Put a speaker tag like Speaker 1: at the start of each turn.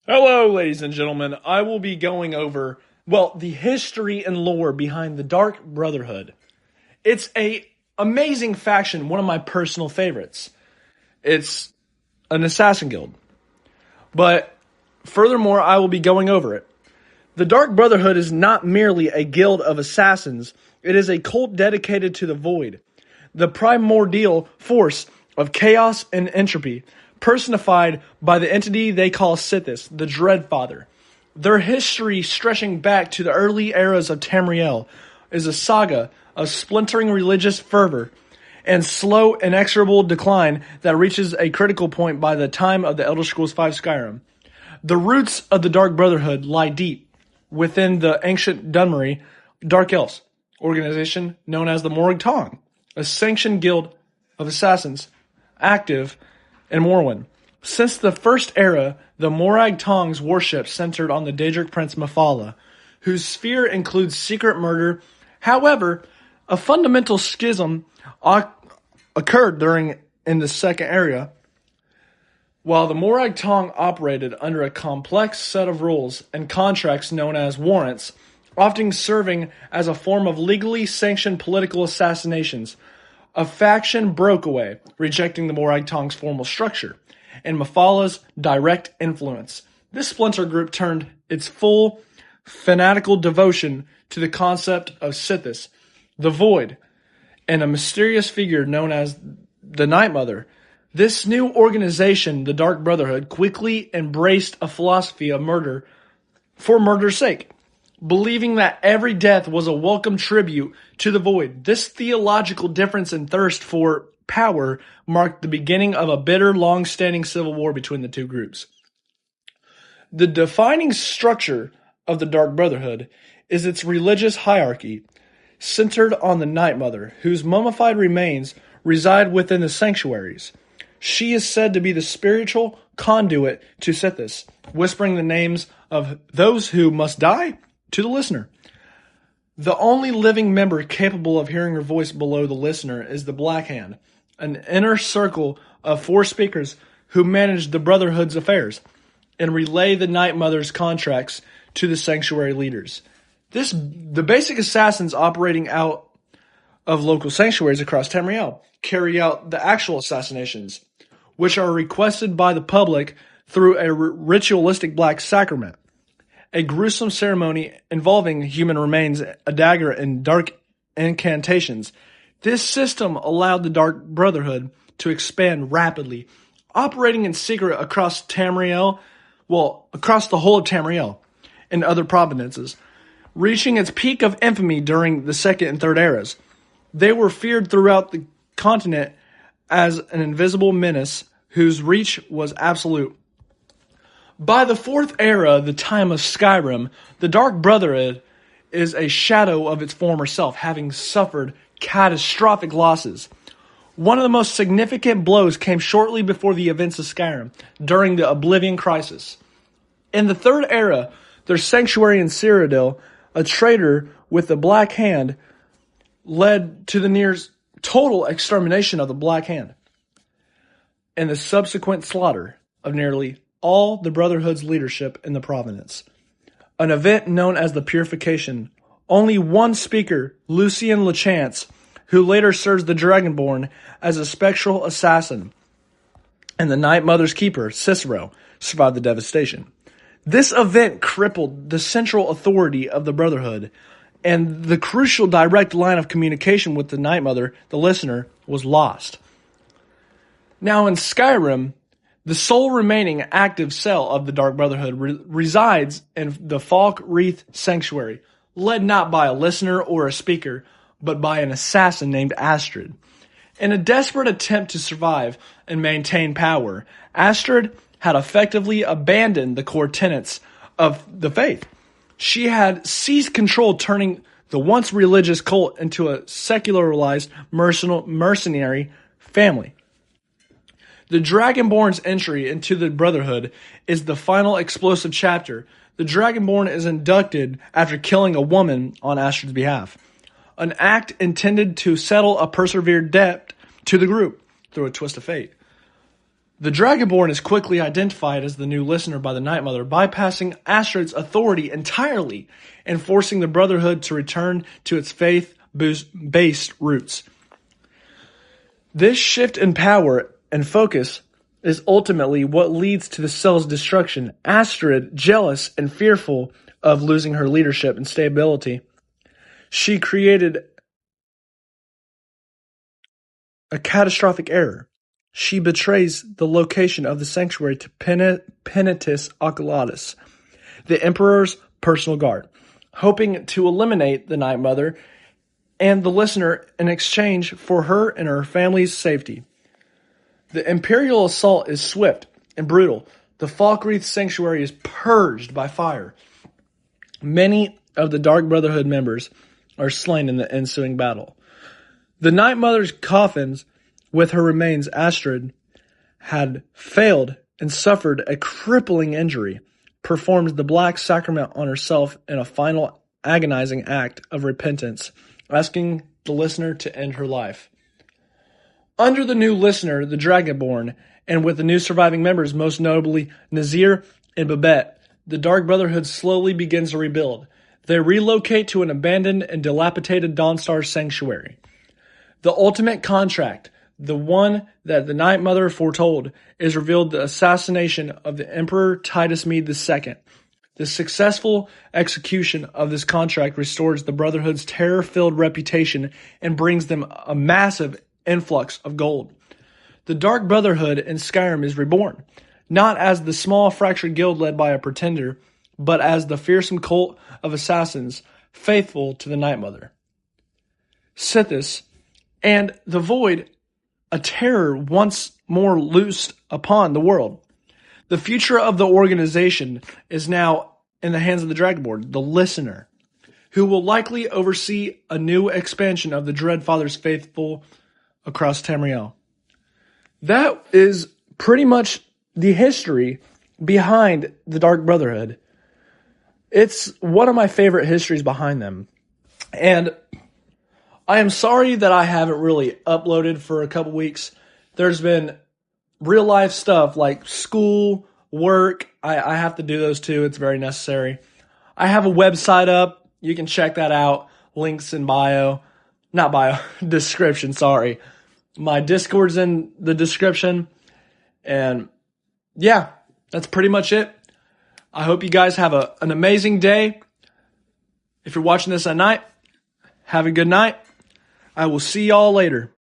Speaker 1: Hello, ladies and gentlemen. I will be going over, the history and lore behind the Dark Brotherhood. It's a amazing faction, one of my personal favorites. It's an assassin guild. But furthermore, I will be going over it. The Dark Brotherhood is not merely a guild of assassins, it is a cult dedicated to the void, the primordial force of chaos and entropy, personified by the entity they call Sithis, the Dreadfather. Their history, stretching back to the early eras of Tamriel, is a saga of splintering religious fervor and slow, inexorable decline that reaches a critical point by the time of the Elder Scrolls V Skyrim. The roots of the Dark Brotherhood lie deep within the ancient Dunmery Dark Elves organization known as the Morag Tong, a sanctioned guild of assassins active in Morrowind. Since the First Era, the Morag Tong's worship centered on the Daedric Prince Mephala, whose sphere includes secret murder. However, a fundamental schism occurred in the Second Era. While the Morag Tong operated under a complex set of rules and contracts known as warrants, often serving as a form of legally sanctioned political assassinations, a faction broke away, rejecting the Morag Tong's formal structure and Mephala's direct influence. This splinter group turned its full fanatical devotion to the concept of Sithis, the Void, and a mysterious figure known as the Night Mother. This new organization, the Dark Brotherhood, quickly embraced a philosophy of murder for murder's sake, believing that every death was a welcome tribute to the void. This theological difference and thirst for power marked the beginning of a bitter, long-standing civil war between the two groups. The defining structure of the Dark Brotherhood is its religious hierarchy, centered on the Night Mother, whose mummified remains reside within the sanctuaries. She is said to be the spiritual conduit to Sithis, whispering the names of those who must die to the listener. The only living member capable of hearing her voice below the listener is the Black Hand, an inner circle of 4 speakers who manage the Brotherhood's affairs and relay the Night Mother's contracts to the sanctuary leaders. The basic assassins operating out of local sanctuaries across Tamriel carry out the actual assassinations, which are requested by the public through a ritualistic black sacrament, a gruesome ceremony involving human remains, a dagger, and dark incantations. This system allowed the Dark Brotherhood to expand rapidly, operating in secret across Tamriel, across the whole of Tamriel and other provinces, reaching its peak of infamy during the Second and Third Eras. They were feared throughout the continent as an invisible menace whose reach was absolute. By the Fourth Era, the time of Skyrim, the Dark Brotherhood is a shadow of its former self, having suffered catastrophic losses. One of the most significant blows came shortly before the events of Skyrim, during the Oblivion Crisis. In the Third Era, their sanctuary in Cyrodiil, a traitor with the Black Hand, led to the near total extermination of the Black Hand and the subsequent slaughter of nearly all the Brotherhood's leadership in the province. An event known as the Purification. Only one speaker, Lucian Lachance, who later serves the Dragonborn as a spectral assassin, and the Night Mother's keeper, Cicero, survived the devastation. This event crippled the central authority of the Brotherhood, and the crucial direct line of communication with the Night Mother, the listener, was lost. Now in Skyrim, the sole remaining active cell of the Dark Brotherhood resides in the Falk Wreath Sanctuary, led not by a listener or a speaker, but by an assassin named Astrid. In a desperate attempt to survive and maintain power, Astrid had effectively abandoned the core tenets of the faith. She had seized control, turning the once religious cult into a secularized mercenary family. The Dragonborn's entry into the Brotherhood is the final explosive chapter. The Dragonborn is inducted after killing a woman on Astrid's behalf, an act intended to settle a persevered debt to the group through a twist of fate. The Dragonborn is quickly identified as the new listener by the Night Mother, bypassing Astrid's authority entirely and forcing the Brotherhood to return to its faith-based roots. This shift in power and focus is ultimately what leads to the cell's destruction. Astrid, jealous and fearful of losing her leadership and stability, she created a catastrophic error. She betrays the location of the sanctuary to Penitus Oculatus, the Emperor's personal guard, hoping to eliminate the Night Mother and the listener in exchange for her and her family's safety. The Imperial assault is swift and brutal. The Falkreath sanctuary is purged by fire. Many of the Dark Brotherhood members are slain in the ensuing battle. The Night Mother's coffins with her remains, Astrid, had failed and suffered a crippling injury, performed the Black Sacrament on herself in a final agonizing act of repentance, asking the listener to end her life. Under the new listener, the Dragonborn, and with the new surviving members, most notably Nazir and Babette, the Dark Brotherhood slowly begins to rebuild. They relocate to an abandoned and dilapidated Dawnstar sanctuary. The ultimate contract, the one that the Night Mother foretold, is revealed the assassination of the Emperor Titus Mede II. The successful execution of this contract restores the Brotherhood's terror-filled reputation and brings them a massive influx of gold. The Dark Brotherhood in Skyrim is reborn, not as the small fractured guild led by a pretender, but as the fearsome cult of assassins faithful to the Night Mother. Sithis and the Void, a terror once more loosed upon the world. The future of the organization is now in the hands of the Dragonborn, the Listener, who will likely oversee a new expansion of the Dreadfather's faithful across Tamriel. That is pretty much the history behind the Dark Brotherhood. It's one of my favorite histories behind them. And I am sorry that I haven't really uploaded for a couple weeks. There's been real life stuff like school, work. I have to do those too. It's very necessary. I have a website up. You can check that out. Links in bio. Not bio. Description, sorry. My Discord's in the description. And yeah, that's pretty much it. I hope you guys have an amazing day. If you're watching this at night, have a good night. I will see y'all later.